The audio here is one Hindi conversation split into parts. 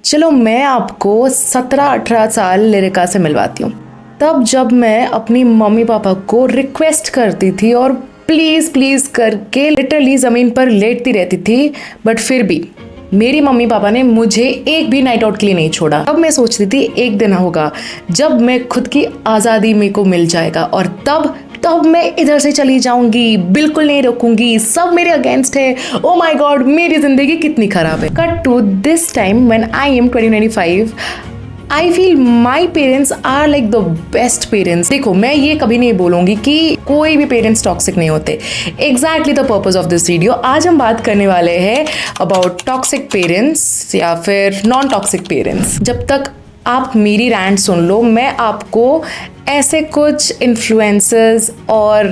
चलो मैं आपको 17-18 साल लिरिका से मिलवाती हूँ। तब जब मैं अपनी मम्मी पापा को रिक्वेस्ट करती थी और प्लीज़ प्लीज़ करके लिटरली ज़मीन पर लेटती रहती थी, बट फिर भी मेरी मम्मी पापा ने मुझे एक भी नाइट आउट के लिए नहीं छोड़ा। तब मैं सोचती थी एक दिन होगा जब मैं खुद की आज़ादी मेरे को मिल जाएगा और तब मैं इधर से चली जाऊंगी, बिल्कुल नहीं रुकूंगी, सब मेरे अगेंस्ट है, ओ माय गॉड मेरी जिंदगी कितनी खराब है। Cut to this time when I am 2025, I feel my parents are like the best parents. देखो मैं ये कभी नहीं बोलूंगी कि कोई भी पेरेंट्स टॉक्सिक नहीं होते। Exactly the purpose of this video. आज हम बात करने वाले हैं अबाउट टॉक्सिक पेरेंट्स या फिर नॉन टॉक्सिक पेरेंट्स। जब तक आप मेरी रैंट सुन लो, मैं आपको ऐसे कुछ इन्फ्लुएंसर्स और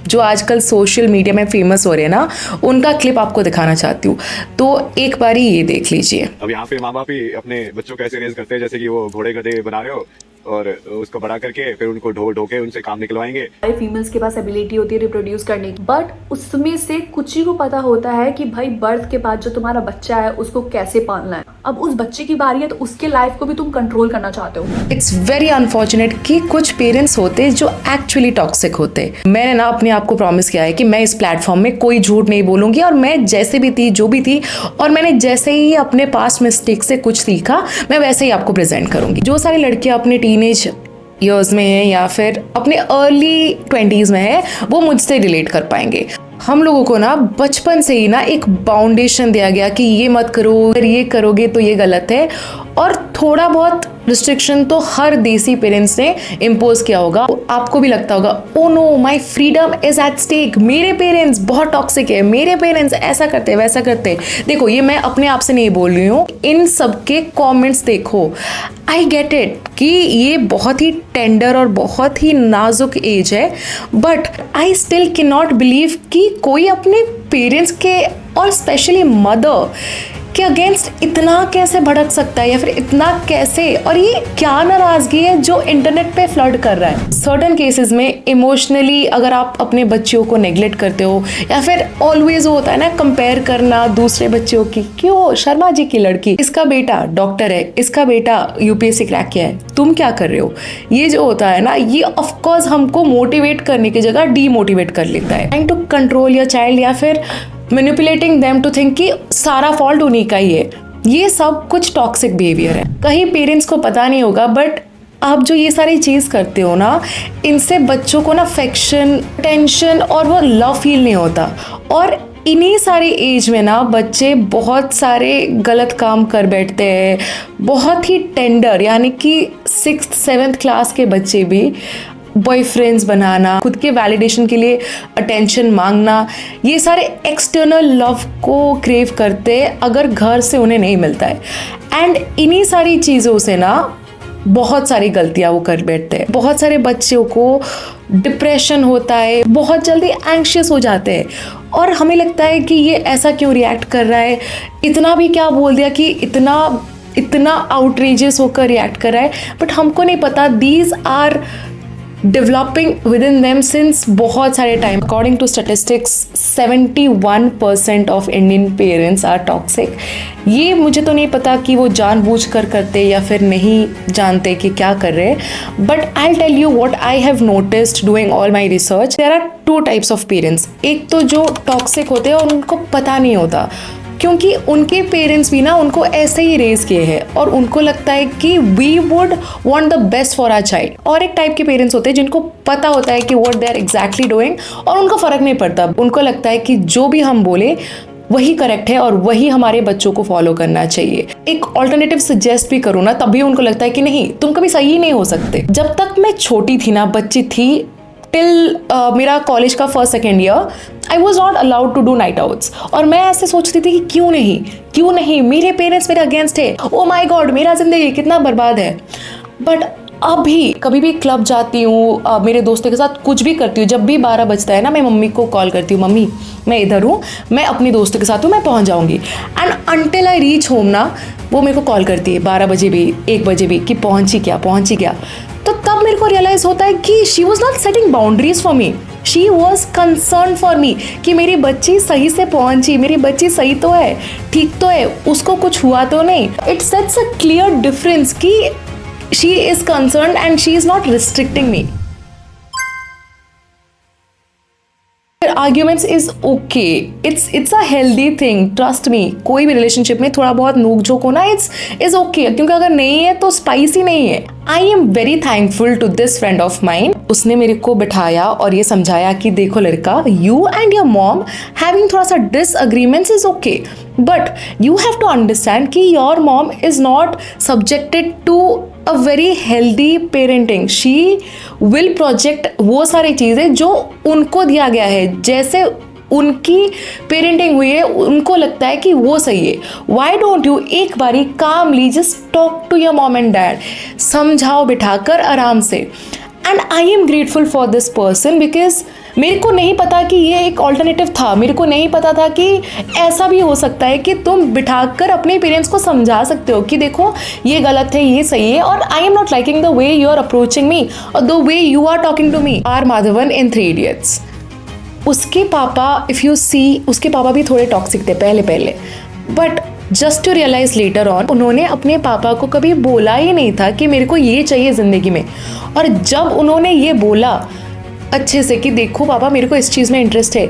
जो आजकल सोशल मीडिया में फेमस हो रहे हैं ना, उनका क्लिप आपको दिखाना चाहती हूँ। तो एक बार ये देख लीजिए। अब यहाँ पे माँ बाप ही अपने बच्चों को ऐसे रेज करते हैं जैसे कि वो घोड़े गधे बना रहे हो और उसको बड़ा करके फिर उनको ढो के उनसे काम निकलवाएंगे। फीमेल्स के पास एबिलिटी होती है रिप्रोड्यूस करने की, बट उसमें से कुछ ही को पता होता है कि भाई बर्थ के बाद जो तुम्हारा बच्चा है उसको कैसे पालना है। अब उस बच्चे की बारी है तो उसके लाइफ को भी तुम कंट्रोल करना चाहते हो। इट्स वेरी अनफॉर्चुनेट कि कुछ पेरेंट्स होते जो एक्चुअली टॉक्सिक होते। मैंने ना अपने आप को प्रॉमिस किया है कि मैं इस प्लेटफॉर्म में कोई झूठ नहीं बोलूंगी और मैं जैसे भी थी जो भी थी और मैंने जैसे ही अपने पास्ट मिस्टेक से कुछ सीखा मैं वैसे ही आपको प्रेजेंट करूंगी। जो सारी लड़कियां अपने टीनेज ईयर्स में है या फिर अपने अर्ली 20s में है वो मुझसे रिलेट कर पाएंगे। हम लोगों को ना बचपन से ही ना एक बाउंडेशन दिया गया कि ये मत करो, अगर ये करोगे तो ये गलत है, और थोड़ा बहुत रिस्ट्रिक्शन तो हर देसी पेरेंट्स ने इम्पोज किया होगा। आपको भी लगता होगा oh no my freedom is at stake, मेरे पेरेंट्स बहुत टॉक्सिक है, मेरे पेरेंट्स ऐसा करते वैसा करते। देखो ये मैं अपने आप से नहीं बोल रही हूँ, इन सब के कॉमेंट्स देखो। आई गेट इट कि ये बहुत ही टेंडर और बहुत ही नाजुक एज है, but I still can not believe कि कोई अपने पेरेंट्स के और स्पेशली मदर के अगेंस्ट इतना कैसे भड़क सकता है या फिर इतना कैसे, और ये क्या नाराजगी है जो इंटरनेट पे फ्लड कर रहा है। सर्टेन केसेस में इमोशनली अगर आप अपने बच्चों को नेग्लेक्ट करते हो या फिर ऑलवेज होता है ना कंपेयर करना दूसरे बच्चों की, क्यों शर्मा जी की लड़की, इसका बेटा डॉक्टर है, इसका बेटा यूपीएससी क्रैक किया है, तुम क्या कर रहे हो, ये जो होता है ना, ये ऑफकोर्स हमको मोटिवेट करने की जगह डीमोटिवेट कर लेता है। Trying to control your child या फिर मैनिपुलेटिंग देम टू थिंक कि सारा फॉल्ट उन्हीं का ही है, ये सब कुछ टॉक्सिक बिहेवियर है। कहीं पेरेंट्स को पता नहीं होगा, बट आप जो ये सारी चीज़ करते हो ना, इनसे बच्चों को ना अफेक्शन, टेंशन और वो लव फील नहीं होता। और इन्हीं सारे एज में ना बच्चे बहुत सारे गलत काम कर बैठते हैं। बहुत ही टेंडर यानी कि 6th-7th क्लास के बच्चे भी बॉयफ्रेंड्स बनाना, खुद के वैलिडेशन के लिए अटेंशन मांगना, ये सारे एक्सटर्नल लव को क्रेव करते अगर घर से उन्हें नहीं मिलता है। एंड इन्हीं सारी चीज़ों से ना बहुत सारी गलतियां वो कर बैठते हैं। बहुत सारे बच्चों को डिप्रेशन होता है, बहुत जल्दी एंग्शियस हो जाते हैं और हमें लगता है कि ये ऐसा क्यों रिएक्ट कर रहा है, इतना भी क्या बोल दिया कि इतना आउटरेजियस होकर रिएक्ट कर रहा है। बट हमको नहीं पता these are developing within them since बहुत सारे time. According to statistics 71% of Indian parents are toxic। ये मुझे तो नहीं पता कि वो जानबूझकर करते या फिर नहीं जानते कि क्या कर रहे हैं, but I'll tell you what I have noticed doing all my research। There are two types of parents। एक तो जो toxic होते हैं और उनको पता नहीं होता क्योंकि उनके पेरेंट्स भी ना उनको ऐसे ही रेज किए हैं और उनको लगता है कि we would want the best for our child. और एक टाइप के पेरेंट्स होते हैं जिनको पता होता है कि what they are exactly doing और उनको फर्क नहीं पड़ता। उनको लगता है कि जो भी हम बोले वही करेक्ट है और वही हमारे बच्चों को फॉलो करना चाहिए। एक ऑल्टरनेटिव सजेस्ट भी करूँ ना तब भी उनको लगता है कि नहीं तुम कभी सही नहीं हो सकते। जब तक मैं छोटी थी ना, बच्ची थी, टिल मेरा कॉलेज का 1st-2nd year, I was not allowed to do night outs. और मैं ऐसे सोचती थी कि क्यों नहीं, मेरे पेरेंट्स मेरे अगेंस्ट है, ओ माई गॉड मेरा जिंदगी कितना बर्बाद है। बट अभी कभी भी क्लब जाती हूँ, मेरे दोस्तों के साथ कुछ भी करती हूँ, जब भी 12 बजता है ना मैं मम्मी को कॉल करती हूँ, मम्मी मैं इधर हूँ, मैं अपनी दोस्तों के साथ हूँ, मैं पहुँच जाऊँगी। And until I reach home ना वो मेरे को कॉल करती है 12 बजे भी 1 बजे भी कि पहुँची क्या। तो तब मेरे को रियलाइज होता है कि she was not setting boundaries for me, she was concern for me कि मेरी बच्ची सही से पहुंची, मेरी बच्ची सही तो है, ठीक तो है, उसको कुछ हुआ तो नहीं. It sets a clear difference कि she is concern and she is not restricting me. Arguments is okay, it's a healthy thing, trust me. कोई भी रिलेशनशिप में थोड़ा बहुत नोक झोंक होना इज ओके, क्योंकि अगर नहीं है तो स्पाइसी नहीं है. I am very thankful to this friend of mine. उसने मेरे को बिठाया और ये समझाया कि देखो लड़का, you and your mom having थोड़ा सा disagreements is okay, but you have to understand कि your mom is not subjected to a very healthy parenting. She will project वो सारी चीज़ें जो उनको दिया गया है, जैसे उनकी पेरेंटिंग हुई है उनको लगता है कि वो सही है. वाई डोंट यू एक बारी calmly just talk to your mom and dad, समझाओ बिठाकर आराम से. And I am grateful for this person because मेरे को नहीं पता कि ये एक ऑल्टरनेटिव था, मेरे को नहीं पता था कि ऐसा भी हो सकता है कि तुम बिठाकर अपने पेरेंट्स को समझा सकते हो कि देखो ये गलत है, ये सही है, और I am not liking the way you are approaching me और the way you are talking to me. R Madhavan in 3 Idiots. उसके पापा, इफ़ यू सी, उसके पापा भी थोड़े टॉक्सिक थे पहले, but just to realise later on, उन्होंने अपने पापा को कभी बोला ही नहीं था कि मेरे को ये चाहिए ज़िंदगी में. और जब उन्होंने ये बोला अच्छे से कि देखो पापा मेरे को इस चीज़ में इंटरेस्ट है,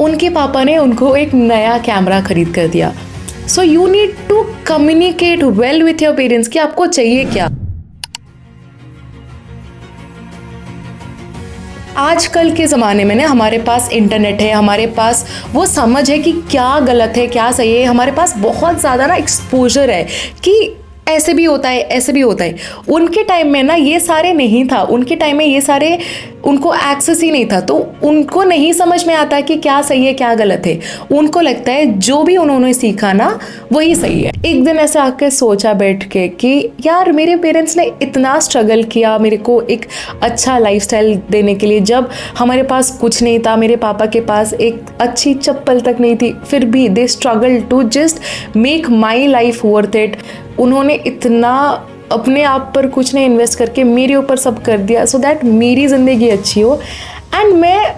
उनके पापा ने उनको एक नया कैमरा खरीद कर दिया. So you need to communicate well with your parents कि आपको चाहिए क्या. आजकल के ज़माने में ना हमारे पास इंटरनेट है, हमारे पास वो समझ है कि क्या गलत है क्या सही है, हमारे पास बहुत ज़्यादा ना एक्सपोजर है कि ऐसे भी होता है ऐसे भी होता है. उनके टाइम में ना ये सारे नहीं था, उनके टाइम में ये सारे उनको एक्सेस ही नहीं था, तो उनको नहीं समझ में आता कि क्या सही है क्या गलत है. उनको लगता है जो भी उन्होंने सीखा ना वही सही है. एक दिन ऐसे आके सोचा बैठ के कि यार मेरे पेरेंट्स ने इतना स्ट्रगल किया मेरे को एक अच्छा लाइफस्टाइल देने के लिए, जब हमारे पास कुछ नहीं था, मेरे पापा के पास एक अच्छी चप्पल तक नहीं थी, फिर भी they struggle to just make my life worth it. उन्होंने इतना अपने आप पर कुछ नहीं इन्वेस्ट करके मेरे ऊपर सब कर दिया सो दैट मेरी ज़िंदगी अच्छी हो. एंड मैं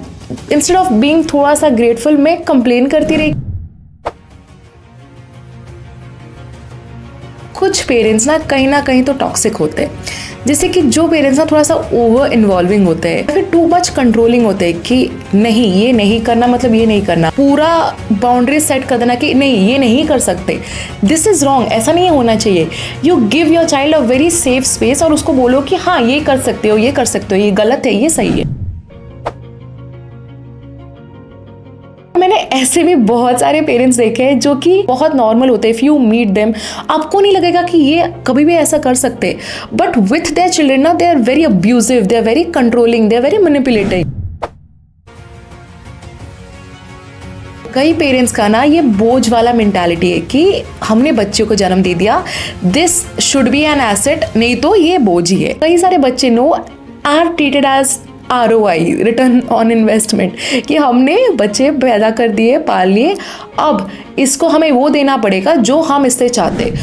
इंस्टेड ऑफ बीइंग थोड़ा सा ग्रेटफुल, मैं कंप्लेन करती रही. कुछ पेरेंट्स ना कहीं तो टॉक्सिक होते हैं, जैसे कि जो पेरेंट्स ना थोड़ा सा ओवर इन्वॉल्विंग होते हैं, फिर टू मच कंट्रोलिंग होते हैं कि नहीं ये नहीं करना मतलब ये नहीं करना, पूरा बाउंड्री सेट कर देना कि नहीं ये नहीं कर सकते, दिस इज रॉन्ग, ऐसा नहीं होना चाहिए. You give your child a very safe space और उसको बोलो कि हाँ ये कर सकते हो, ये कर सकते हो, ये गलत है ये सही है. मैंने ऐसे भी बहुत सारे पेरेंट्स देखे हैं जो कि बहुत नॉर्मल होते हैं. इफ यू मीट देम आपको नहीं लगेगा कि ये कभी भी ऐसा कर सकते, बट विथ देयर चिल्ड्रन ना they are very abusive, they are very controlling, they are very manipulative. कई पेरेंट्स का ना ये बोझ वाला मेंटालिटी है कि हमने बच्चों को जन्म दे दिया, this should be an asset, नहीं तो ये बोझ ही है. कई सारे बच्चे no are treated as ROI, return on investment, कि हमने बच्चे पैदा कर दिए पाल लिए, अब इसको हमें वो देना पड़ेगा जो हम इससे चाहते.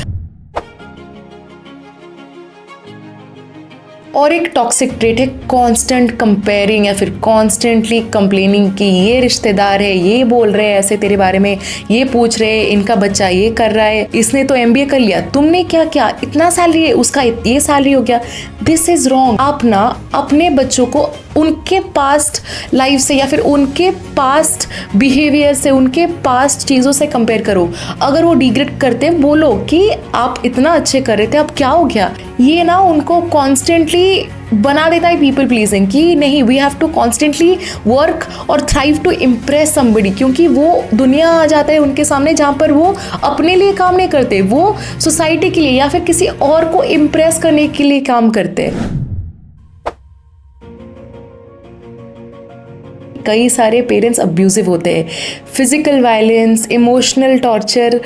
और एक टॉक्सिक ट्रेट है कांस्टेंट कंपेयरिंग या फिर कॉन्स्टेंटली कंप्लेनिंग कि ये रिश्तेदार है, ये बोल रहे हैं ऐसे तेरे बारे में, ये पूछ रहे हैं इनका बच्चा ये कर रहा है, इसने तो MBA कर लिया, तुमने क्या किया, इतना सैलरी है उसका, ये सैलरी हो गया. This is wrong. आप ना अपने बच्चों को उनके पास्ट लाइफ से या फिर उनके पास्ट बिहेवियर से, उनके पास्ट चीज़ों से कंपेयर करो. अगर वो डिग्रेड करते हैं बोलो कि आप इतना अच्छे कर रहे थे अब क्या हो गया. ये ना उनको कॉन्स्टेंटली बना देता है पीपल प्लीजिंग कि नहीं we have to constantly work और थ्राइव टू इम्प्रेस समबडी, क्योंकि वो दुनिया आ जाता है उनके सामने जहाँ पर वो अपने लिए काम नहीं करते, वो सोसाइटी के लिए या फिर किसी और को इम्प्रेस करने के लिए काम करते हैं. कई सारे पेरेंट्स अब्यूजिव होते हैं, फिजिकल वायलेंस, इमोशनल टॉर्चर.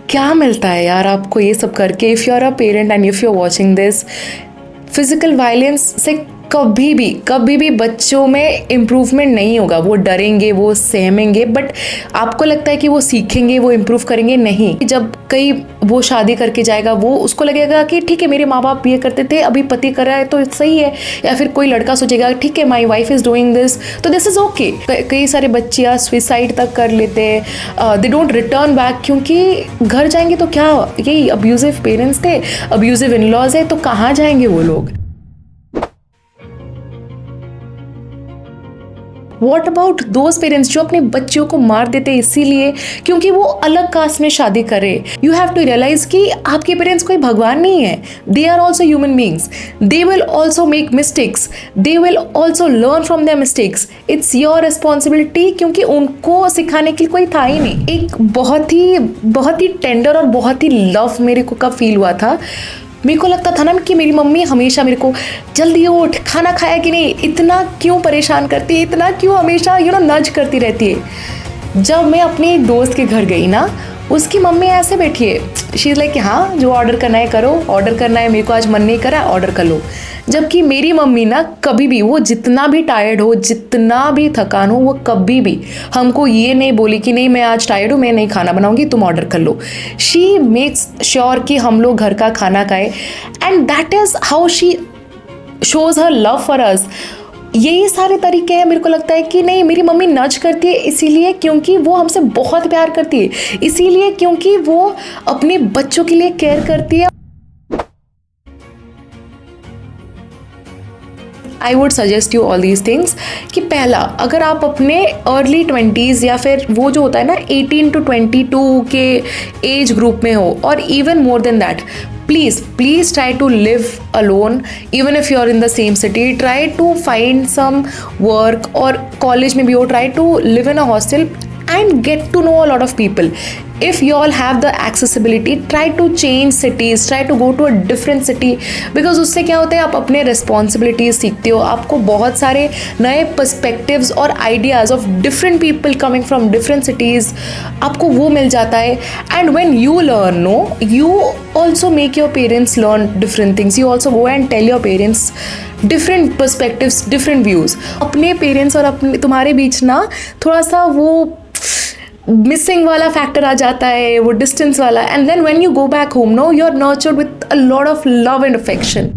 क्या मिलता है यार आपको ये सब करके? If you are a parent and if you are watching this, physical violence से कभी भी बच्चों में इम्प्रूवमेंट नहीं होगा। वो डरेंगे, वो सहमेंगे, बट आपको लगता है कि वो सीखेंगे, वो इम्प्रूव करेंगे, नहीं। जब कई वो शादी करके जाएगा, वो उसको लगेगा कि ठीक है मेरे माँ बाप ये करते थे, अभी पति कर रहा है तो सही है। या फिर कोई लड़का सोचेगा ठीक है my wife is doing this, तो दिस इज ओके। कई सारे बच्चियाँ सुसाइड तक कर लेते हैं, दे डोंट रिटर्न बैक, क्योंकि घर जाएंगे तो क्या, यही अब्यूजिव पेरेंट्स थे, अब्यूजिव इन लॉज है, तो कहाँ जाएंगे वो लोग। वॉट अबाउट दोज पेरेंट्स जो अपने बच्चों को मार देते इसीलिए क्योंकि वो अलग कास्ट में शादी करे। यू हैव टू रियलाइज कि आपके पेरेंट्स कोई भगवान नहीं है, they are also human beings, they will also make mistakes, they will also learn from their mistakes. It's your responsibility, क्योंकि उनको सिखाने के लिए कोई था ही नहीं। एक बहुत ही टेंडर और बहुत ही लव मेरे को कब फील हुआ था, मेरे को लगता था ना कि मेरी मम्मी हमेशा मेरे को जल्दी उठ, खाना खाया कि नहीं, इतना क्यों परेशान करती है, इतना क्यों हमेशा नज करती रहती है। जब मैं अपने एक दोस्त के घर गई ना, उसकी मम्मी ऐसे बैठी है, शी इज़ लाइक हाँ जो ऑर्डर करना है करो, ऑर्डर करना है, मेरे को आज मन नहीं करा ऑर्डर कर लो। जबकि मेरी मम्मी ना कभी भी, वो जितना भी टायर्ड हो, जितना भी थकान हो, वो कभी भी हमको ये नहीं बोली कि नहीं मैं आज टायर्ड हूँ, मैं नहीं खाना बनाऊंगी, तुम ऑर्डर कर लो। शी मेक्स श्योर कि हम लोग घर का खाना खाएं, and that is how she shows her love for us. यही सारे तरीके हैं। मेरे को लगता है कि नहीं, मेरी मम्मी नज करती है इसीलिए क्योंकि वो हमसे बहुत प्यार करती है, इसीलिए क्योंकि वो अपने बच्चों के लिए केयर करती है। I would suggest you all these things कि पहला, अगर आप अपने अर्ली 20s या फिर वो जो होता है ना 18 to 22 के एज ग्रुप में हो, और even more than that, please try to live alone. Even if you're in the same city, try to find some work, or college maybe, or try to live in a hostel and get to know a lot of people. If you all have the accessibility, try to change cities, try to go to a different city, because उससे क्या होता है, आप अपने responsibilities सीखते हो, आपको बहुत सारे नए perspectives और ideas of different people coming from different cities, आपको वो मिल जाता है। And when you learn, no, you also make your parents learn different things. You also go and tell your parents different perspectives, different views. अपने parents और अपने तुम्हारे बीच ना थोड़ा सा वो मिसिंग वाला फैक्टर आ जाता है, वो डिस्टेंस वाला, and then when you go back home, no, you are nurtured with a lot of love and affection.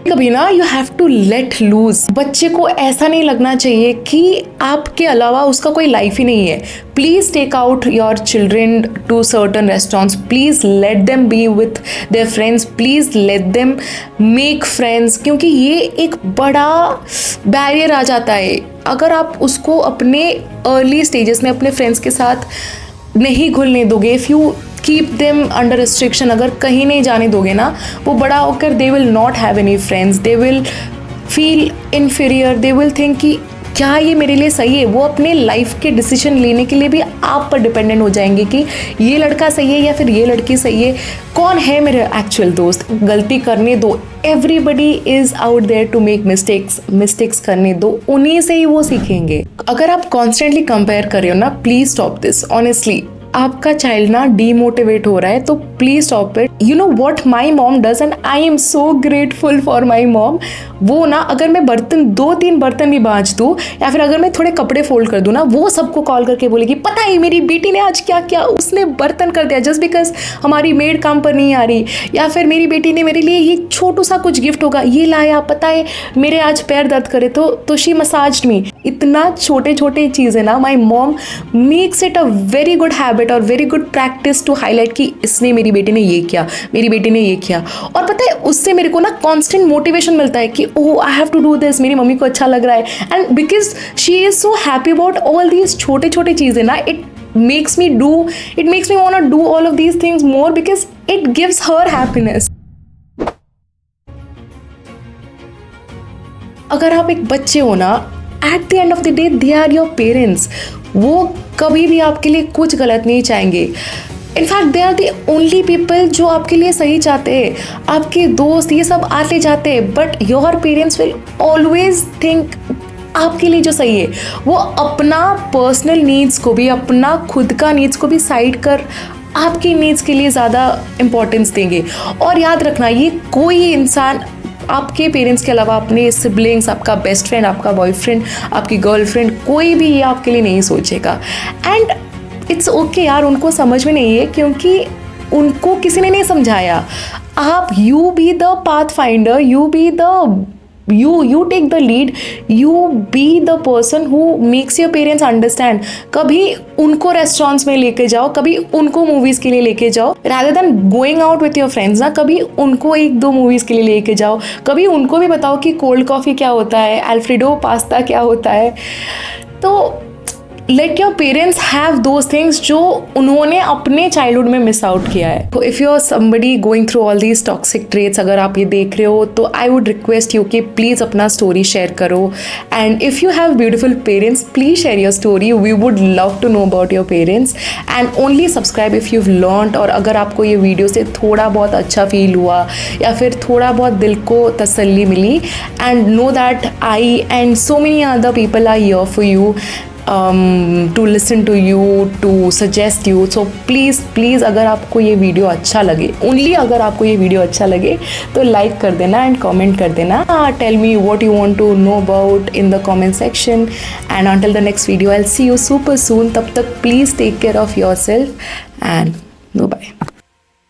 कभी ना you have to let loose. बच्चे को ऐसा नहीं लगना चाहिए कि आपके अलावा उसका कोई लाइफ ही नहीं है। Please take out your children to certain restaurants, please let them be with their friends, please let them make friends, क्योंकि ये एक बड़ा बैरियर आ जाता है। अगर आप उसको अपने अर्ली स्टेजेस में अपने फ्रेंड्स के साथ नहीं घुलने दोगे, if you keep them under restriction, अगर कहीं नहीं जाने दोगे ना, वो बड़ा होकर they will not have any friends, they will feel inferior, they will think कि क्या ये मेरे लिए सही है। वो अपने लाइफ के डिसीजन लेने के लिए भी आप पर डिपेंडेंट हो जाएंगे कि ये लड़का सही है या फिर ये लड़की सही है, कौन है मेरे एक्चुअल दोस्त। गलती करने दो, everybody is out there to make mistakes करने दो, उन्हीं से ही वो सीखेंगे। अगर आप कॉन्स्टेंटली कंपेयर कर रहे हो ना, प्लीज स्टॉप दिस। ऑनेस्टली आपका चाइल्ड ना डीमोटिवेट हो रहा है, तो please stop it. You know what my mom does, and I am so grateful for my mom. वो ना, अगर मैं 2-3 बर्तन भी बांच दूँ, या फिर अगर मैं थोड़े कपड़े फोल्ड कर दूँ ना, वो सबको कॉल करके बोलेगी पता है मेरी बेटी ने आज क्या किया, उसने बर्तन कर दिया जस्ट बिकॉज हमारी मेड काम पर नहीं आ रही, या फिर मेरी बेटी ने मेरे लिए ये छोटू सा कुछ गिफ्ट होगा ये लाया, पता है मेरे आज पैर दर्द करे तो शी मसाज्ड मी। इतना छोटे छोटे चीज़ें ना, my mom makes it a very good habit और very good practice to highlight कि इसने, मेरी बेटी ने ये किया, मेरी बेटी ने ये किया। और पता है उससे मेरे को ना कॉन्स्टेंट मोटिवेशन मिलता है कि oh I have to do this, मेरी मम्मी को अच्छा लग रहा है, and because she is so happy about all these छोटे छोटे चीज़ें ना, it makes me want to do all of these things more because it gives her happiness. अगर आप एक बच्चे हो ना, at the end of the day they are your parents. वो कभी भी आपके लिए कुछ गलत नहीं चाहेंगे। In fact they are the only people जो आपके लिए सही चाहते हैं। आपके दोस्त ये सब आते जाते हैं, but your parents will always think आपके लिए जो सही है। वो अपना पर्सनल नीड्स को भी, अपना खुद का नीड्स को भी साइड कर आपकी नीड्स के लिए ज़्यादा इम्पोर्टेंस देंगे। और याद रखना, ये कोई इंसान आपके पेरेंट्स के अलावा, अपने सिबलिंग्स, आपका बेस्ट फ्रेंड, आपका बॉयफ्रेंड, आपकी गर्लफ्रेंड, कोई भी ये आपके लिए नहीं सोचेगा। एंड इट्स ओके यार, उनको समझ में नहीं है क्योंकि उनको किसी ने नहीं समझाया। आप you be the path finder, you take the lead, you be the person who makes your parents understand। कभी उनको रेस्टोरेंट्स में लेके जाओ, कभी उनको मूवीज़ के लिए लेके जाओ, rather than going out with your friends ना, कभी उनको 1-2 मूवीज़ के लिए लेके जाओ, कभी उनको भी बताओ कि कोल्ड कॉफ़ी क्या होता है, अल्फ्रेडो पास्ता क्या होता है। तो let your parents have those things जो उन्होंने अपने चाइल्डहुड में मिस आउट किया है। तो if you are somebody going through all these toxic traits, अगर आप ये देख रहे हो तो आई वुड रिक्वेस्ट यू कि प्लीज़ अपना स्टोरी शेयर करो। And if you have beautiful parents, please share your story, we would love to know about your parents. And only subscribe if you learned. और अगर आपको ये वीडियो से थोड़ा बहुत अच्छा फील हुआ या फिर थोड़ा बहुत दिल को तसल्ली मिली, and know that I and so many other people are here for you, to listen to you, to suggest you। so please अगर आपको ये वीडियो अच्छा लगे, ओनली अगर आपको ये वीडियो अच्छा लगे तो लाइक कर देना एंड कमेंट कर देना। Tell me what you want to know about in the comment section, and until the next video I'll see you super soon। तब तक please take care of yourself and